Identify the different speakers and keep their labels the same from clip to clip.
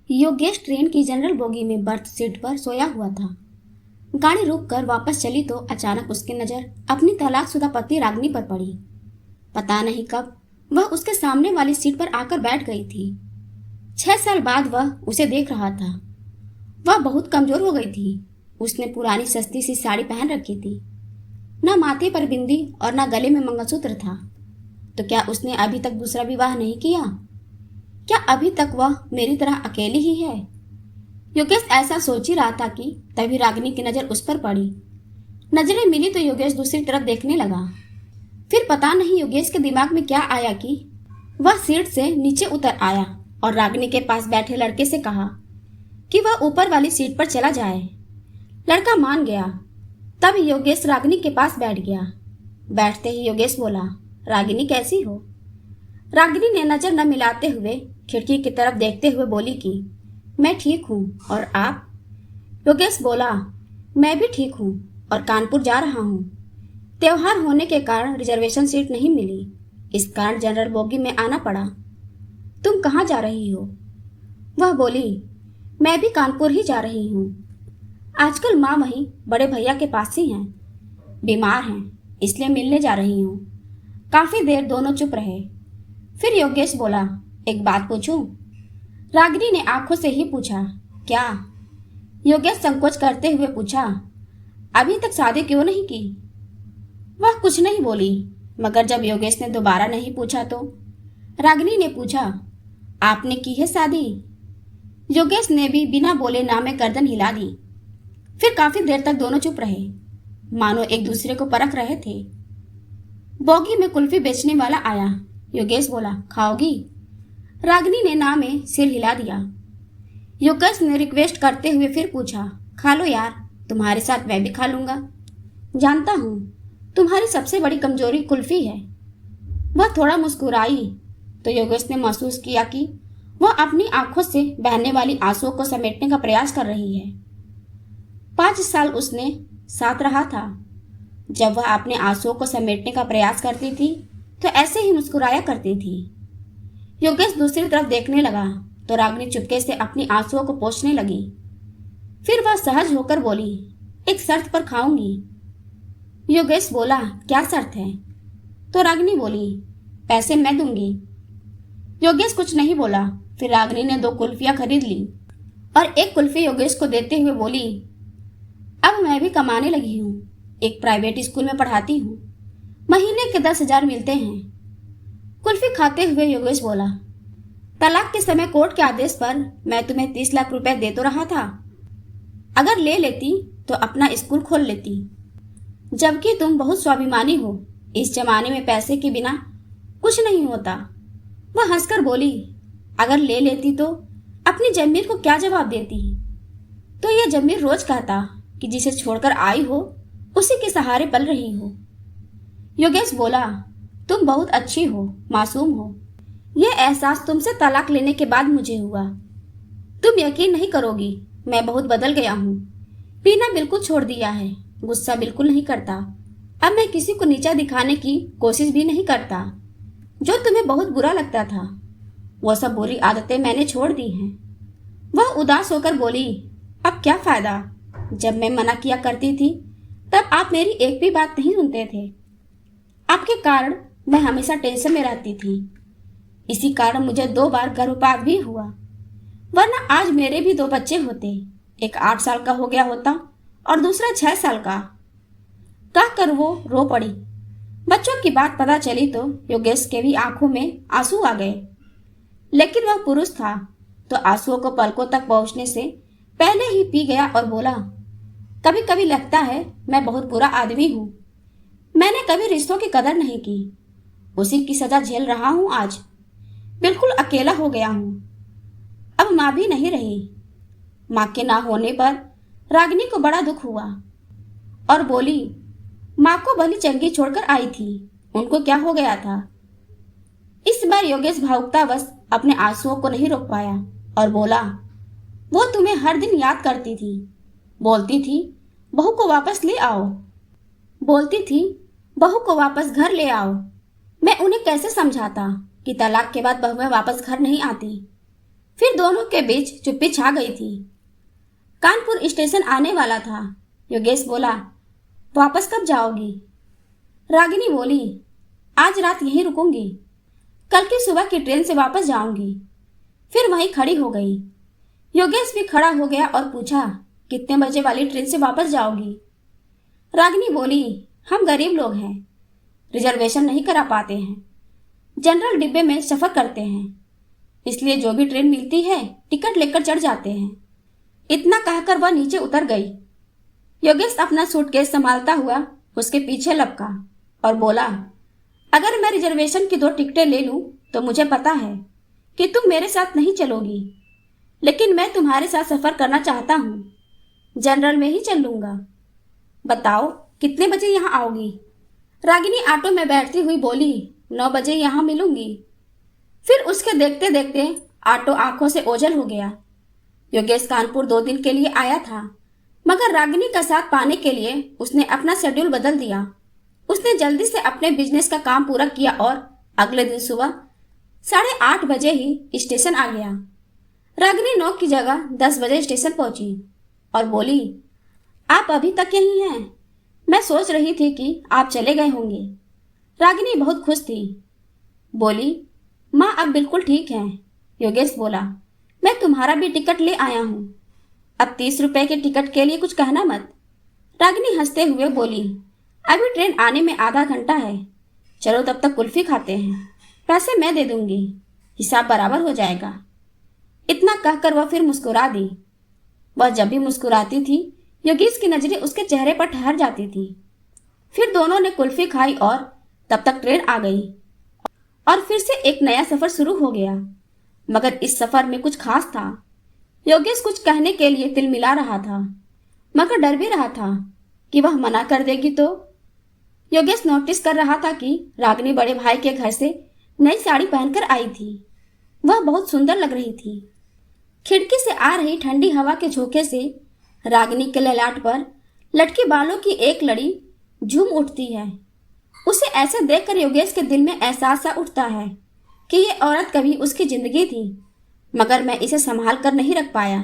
Speaker 1: Yogesh train की general bogie में birth seat पर सोया हुआ था। गाड़ी रुककर वापस चली तो अचानक उसकी नजर अपनी तलाकशुदा पत्नी रागिनी पर पड़ी। पता नहीं कब वह उसके सामने वाली सीट पर आकर बैठ गई थी। 6 साल बाद वह उसे देख रहा था। वह बहुत कमजोर हो गई थी। उसने पुरानी सस्ती सी साड़ी पहन रखी थी। न माथे पर बिंदी और न गले में मंगलसूत्र था। तो क्या उसने अभी तक दूसरा विवाह नहीं किया? क्या अभी तक वह मेरी तरह अकेली ही है? योगेश ऐसा सोच ही रहा था कि तभी रागिनी की नजर उस पर पड़ी। नजरें मिली तो योगेश दूसरी तरफ देखने लगा। फिर पता नहीं योगेश के दिमाग में क्या आया कि वह सीट से नीचे उतर आया और रागिनी के पास बैठे लड़के से कहा कि वह ऊपर वाली सीट पर चला जाए। लड़का मान गया। तब योगेश रागिनी के पास बैठ गया। बैठते ही योगेश बोला, रागिनी कैसी हो? रागिनी ने नजर न मिलाते हुए खिड़की की तरफ देखते हुए बोली कि मैं ठीक हूँ, और आप? योगेश बोला, मैं भी ठीक हूँ और कानपुर जा रहा हूँ। त्योहार होने के कारण रिजर्वेशन सीट नहीं मिली, इस कारण जनरल बोगी में आना पड़ा। तुम कहाँ जा रही हो? वह बोली, मैं भी कानपुर ही जा रही हूँ। आजकल माँ वहीं बड़े भैया के पास ही हैं। बीमार हैं, इसलिए मिलने जा रही हूँ। काफी देर दोनों चुप रहे। फिर योगेश बोला, एक बात पूछूं? रागिनी ने आंखों से ही पूछा, क्या? योगेश संकोच करते हुए पूछा, अभी तक शादी क्यों नहीं की? वह कुछ नहीं बोली, मगर जब योगेश ने दोबारा नहीं पूछा तो रागिनी ने पूछा, आपने की है शादी? योगेश ने भी बिना बोले ना में गर्दन हिला दी। फिर काफी देर तक दोनों चुप रहे, मानो एक दूसरे को परख रहे थे। बोगी में कुल्फी बेचने वाला आया। योगेश बोला, खाओगी? रागिनी ने ना में सिर हिला दिया। योगेश ने रिक्वेस्ट करते हुए फिर पूछा, खा लो यार, तुम्हारे साथ मैं भी खा लूंगा। जानता हूं तुम्हारी सबसे बड़ी कमजोरी कुल्फी है। वह थोड़ा मुस्कुराई तो योगेश ने महसूस किया कि वह अपनी आंखों से बहने वाली आंसुओं को समेटने का प्रयास कर रही है। 5 साल उसने साथ रहा था। जब वह अपने आंसुओं को समेटने का प्रयास करती थी तो ऐसे ही मुस्कुराया करती थी। योगेश दूसरी तरफ देखने लगा तो रागिनी चुपके से अपनी आंसुओं को पोंछने लगी। फिर वह सहज होकर बोली, एक शर्त पर खाऊंगी। योगेश बोला, क्या शर्त है? तो रागिनी बोली, पैसे मैं दूंगी। योगेश कुछ नहीं बोला। फिर रागिनी ने 2 कुल्फियां खरीद ली और एक कुल्फी योगेश को देते हुए बोली, अब मैं भी कमाने लगी हूँ, एक प्राइवेट स्कूल में पढ़ाती हूँ, महीने के 10,000 मिलते हैं। कुल्फी खाते हुए योगेश बोला, तलाक के समय कोर्ट के आदेश पर मैं तुम्हें 30 लाख रुपए दे तो रहा था। अगर ले लेती तो अपना स्कूल खोल लेती। जबकि तुम बहुत स्वाभिमानी हो, इस जमाने में पैसे के बिना कुछ नहीं होता। वह हंसकर बोली, अगर ले लेती तो अपनी जमीर को क्या जवाब देती? तो यह जमीर रोज कहता कि जिसे छोड़कर आई हो उसी के सहारे पल रही हो। योगेश बोला, तुम बहुत अच्छी हो, मासूम हो। यह एहसास तुमसे तलाक लेने के बाद मुझे हुआ। तुम यकीन नहीं करोगी, मैं बहुत बदल गया हूँ। पीना बिल्कुल छोड़ दिया है, गुस्सा बिल्कुल नहीं करता। अब मैं किसी को नीचा दिखाने की कोशिश भी नहीं करता। जो तुम्हें बहुत बुरा लगता था, वो सब बुरी आदतें मैंने छोड़ दी हैं। वह उदास होकर बोली, अब क्या फायदा? जब मैं मना किया करती थी तब आप मेरी एक भी बात नहीं सुनते थे। आपके कारण मैं हमेशा टेंशन में रहती थी। इसी कारण मुझे 2 बार गर्भपात भी हुआ, वरना आज मेरे भी 2 बच्चे होते। एक 8 साल का हो गया होता और दूसरा 6 साल का। कहकर वो रो पड़ी। बच्चों की बात पता चली तो योगेश के भी आंखों में आंसू आ गए, लेकिन वह पुरुष था तो आंसुओं को पलकों तक पहुंचने से पहले ही पी गया और बोला, कभी कभी लगता है मैं बहुत बुरा आदमी हूँ। मैंने कभी रिश्तों की कदर नहीं की, उसी की सजा झेल रहा हूँ। आज बिल्कुल अकेला हो गया हूँ। अब माँ भी नहीं रही। माँ के ना होने पर रागिनी को बड़ा दुख हुआ और बोली, माँ को भली चंगी छोड़कर आई थी, उनको क्या हो गया था? इस बार योगेश भावुकतावश अपने आंसुओं को नहीं रोक पाया और बोला, वो तुम्हें हर दिन याद करती थी, बोलती थी बहू को वापस ले आओ, बोलती थी बहू को वापस घर ले आओ। मैं उन्हें कैसे समझाता कि तलाक के बाद बहुएं वापस घर नहीं आती। फिर दोनों के बीच चुप्पी छा गई थी। कानपुर स्टेशन आने वाला था। योगेश बोला, वापस कब जाओगी? रागिनी बोली, आज रात यहीं रुकूंगी, कल की सुबह की ट्रेन से वापस जाऊंगी। फिर वहीं खड़ी हो गई। योगेश भी खड़ा हो गया और पूछा, कितने बजे वाली ट्रेन से वापस जाओगी? रागिनी बोली, हम गरीब लोग हैं, रिजर्वेशन नहीं करा पाते हैं, जनरल डिब्बे में सफर करते हैं, इसलिए जो भी ट्रेन मिलती है टिकट लेकर चढ़ जाते हैं। इतना कहकर वह नीचे उतर गई। योगेश अपना सूटकेस संभालता हुआ उसके पीछे लपका और बोला, अगर मैं रिजर्वेशन की 2 टिकटें ले लूं तो मुझे पता है कि तुम मेरे साथ नहीं चलोगी, लेकिन मैं तुम्हारे साथ सफर करना चाहता हूं, जनरल में ही चल लूंगा। बताओ कितने बजे यहाँ आओगी? रागिनी ऑटो में बैठती हुई बोली, 9 बजे यहाँ मिलूंगी। फिर उसके देखते देखते ऑटो आंखों से ओझल हो गया। योगेश कानपुर 2 दिन के लिए आया था, मगर रागिनी का साथ पाने के लिए उसने अपना शेड्यूल बदल दिया। उसने जल्दी से अपने बिजनेस का काम पूरा किया और अगले दिन सुबह 8:30 बजे ही स्टेशन आ गया। रागिनी 9 की जगह 10 बजे स्टेशन पहुंची और बोली, आप अभी तक यहीं हैं? मैं सोच रही थी कि आप चले गए होंगे। रागिनी बहुत खुश थी। बोली, माँ अब बिल्कुल ठीक है। योगेश बोला, मैं तुम्हारा भी टिकट ले आया हूँ, अब 30 रुपए के टिकट के लिए कुछ कहना मत। रागिनी हंसते हुए बोली, अभी ट्रेन आने में आधा घंटा है, चलो तब तक कुल्फी खाते हैं, पैसे मैं दे दूंगी, हिसाब बराबर हो जाएगा। इतना कहकर वह फिर मुस्कुरा दी। वह जब भी मुस्कुराती थी योगेश की नजरें उसके चेहरे पर ठहर जाती थी। फिर दोनों ने कुल्फी खाई और तब तक ट्रेन आ गई और फिर से एक नया सफर शुरू हो गया। मगर इस सफर में कुछ खास था। योगेश कुछ कहने के लिए तिलमिला रहा था, मगर डर भी रहा था कि वह मना कर देगी तो। योगेश नोटिस कर रहा था कि रागिनी बड़े भाई के घर से नई साड़ी पहनकर आई थी। वह बहुत सुंदर लग रही थी। खिड़की से आ रही ठंडी हवा के झोंके से रागिनी के ललाट पर लटके बालों की एक लड़ी झूम उठती है। उसे ऐसे देखकर योगेश के दिल में एहसास सा उठता है कि ये औरत कभी उसकी जिंदगी थी, मगर मैं इसे संभाल कर नहीं रख पाया।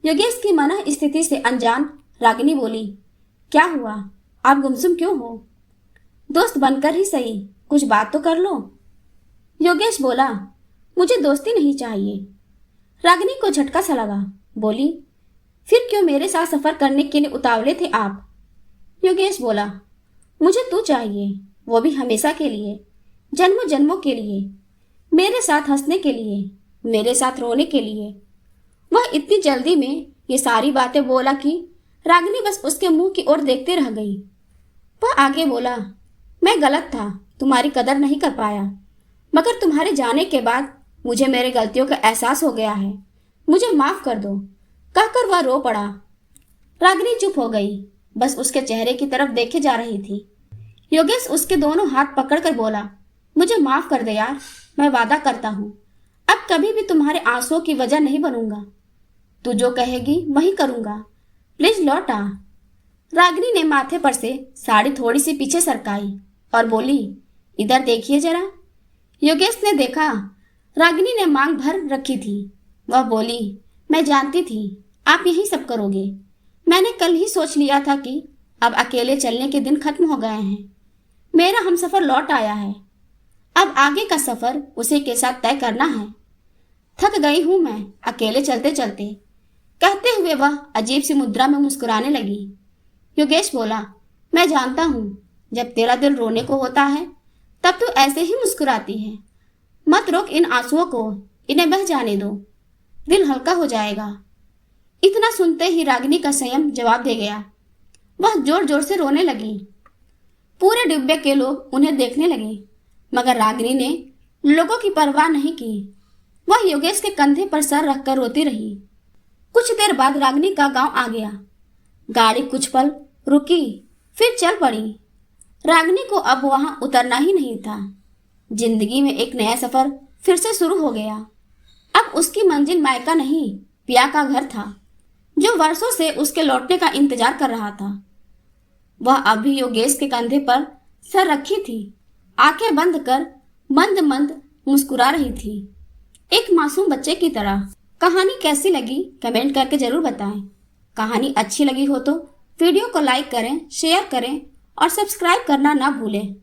Speaker 1: योगेश की मना स्थिति से अनजान रागिनी बोली, क्या हुआ, आप गुमसुम क्यों हो? दोस्त बनकर ही सही, कुछ बात तो कर लो। योगेश बोला, मुझे दोस्ती नहीं चाहिए। रागिनी को झटका सा लगा। बोली, फिर क्यों मेरे साथ सफर करने के लिए उतावले थे आप? योगेश बोला, मुझे तू चाहिए, वो भी हमेशा के लिए, जन्मों जन्मों के लिए, मेरे साथ हंसने के लिए, मेरे साथ रोने के लिए। वह इतनी जल्दी में ये सारी बातें बोला कि रागिनी बस उसके मुंह की ओर देखते रह गई। वह आगे बोला, मैं गलत था, तुम्हारी कदर नहीं कर पाया, मगर तुम्हारे जाने के बाद मुझे मेरे गलतियों का एहसास हो गया है, मुझे माफ कर दो, कहकर वह रो पड़ा। रागिनी चुप हो गई, बस उसके चेहरे की तरफ देखे जा रही थी। योगेश उसके दोनों हाथ पकड़कर बोला, मुझे माफ कर दे यार, मैं वादा करता हूँ अब कभी भी तुम्हारे आंसुओं की वजह नहीं बनूंगा, तू जो कहेगी वही करूंगा, प्लीज लौट आ। रागिनी ने माथे पर से साड़ी थोड़ी सी पीछे सरकाई और बोली, इधर देखिए जरा। योगेश ने देखा, रागिनी ने मांग भर रखी थी। वह बोली, मैं जानती थी आप यही सब करोगे, मैंने कल ही सोच लिया था कि अब अकेले चलने के दिन खत्म हो गए हैं, मेरा हमसफर लौट आया है, अब आगे का सफर उसी के साथ तय करना है। थक गई हूं मैं अकेले चलते चलते, कहते हुए वह अजीब सी मुद्रा में मुस्कुराने लगी। योगेश बोला, मैं जानता हूं जब तेरा दिल रोने को होता है तब तू ऐसे ही मुस्कुराती है, मत रोक इन आंसुओं को, इन्हें बह जाने दो, दिल हल्का हो जाएगा। इतना सुनते ही रागिनी का संयम जवाब दे गया। वह जोर जोर से रोने लगी। पूरे डिब्बे के लोग उन्हें देखने लगे, मगर रागिनी ने लोगों की परवाह नहीं की। वह योगेश के कंधे पर सर रखकर रोती रही। कुछ देर बाद रागिनी का गांव आ गया। गाड़ी कुछ पल रुकी, फिर चल पड़ी। रागिनी को अब वहां उतरना ही नहीं था। जिंदगी में एक नया सफर फिर से शुरू हो गया। अब उसकी मंजिल मायका नहीं, पिया का घर था, जो वर्षों से उसके लौटने का इंतजार कर रहा था। वह अभी योगेश के कंधे पर सर रखी थी, आंखें बंद कर मंद मंद मुस्कुरा रही थी। एक मासूम बच्चे की तरह। कहानी कैसी लगी कमेंट करके जरूर बताएं। कहानी अच्छी लगी हो तो वीडियो को लाइक करें, शेयर करें और सब्सक्राइब करना ना भूलें।